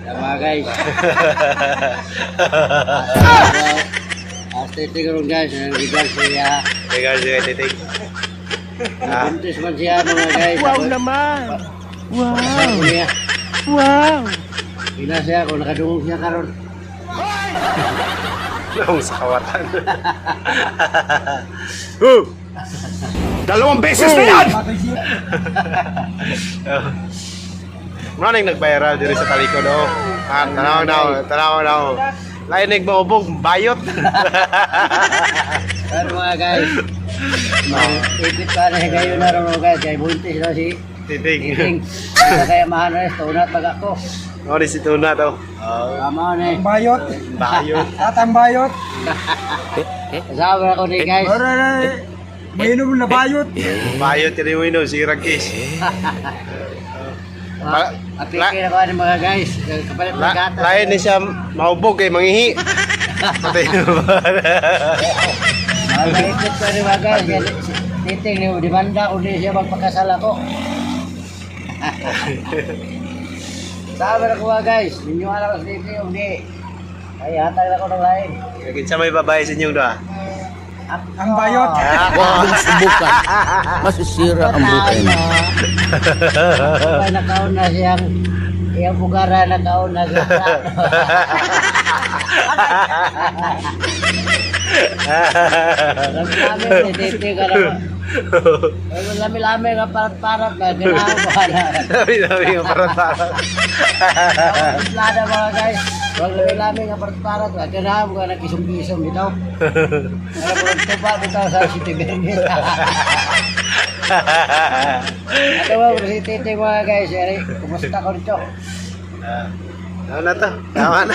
Mga guys. Aesthetic ron guys. Regards siya. Regards kay Titing. Buntis man siya mga guys. Wow naman! Wow! Kasama niya. Wow! Pina siya kung nakadungog siya karon. Nung sa kawatan. Dalawang beses na yan! Maraming nag-viral dito sa talikod oh. Tanaw na. Lain nagmaubog, bayot. Pero mga guys. Ipit pa na kayo na ron guys. Kaya buntis na si Titing. Titing. Kaya mahanas. Tunat pag ako. Oh, di si Tuna to. Tama na eh. Bayot! Bayot. Atang bayot! Kasama ako ni guys. Mainom na bayot! Bayot yun yung si Ragkis. Apikir ako ng mga guys. Kapalit ng gata. Lain ni siya maubog kay mangihi. Patay na ba? Ipit ko ni mga guys. Titing ni demanda kung di siya magpakasal ako. Sabi na ko mga guys. Ninyo alam sa titing kung di. Ay hatay na ko ng lain. Kinsa may babae sa inyong doa? Ang bayot! Huwag mong subukan. Masisira ang buhay mo. Ay nakaon na siyang iyang bugara nakaon na siya. Lami-lami ni titing ka naman. Lami-lami nga parat-parat na. Ganaw ba na. Sabi nga parang. Plada mga guys. Wag lami nga parat-parat na. Ganaw ka nakisong-kisong bitaw. Alam mo tupa bitaw sa City Bernis. Ano ba si Titi mga guys? Eri, kumusta ko nito? Tama na to. Tama na.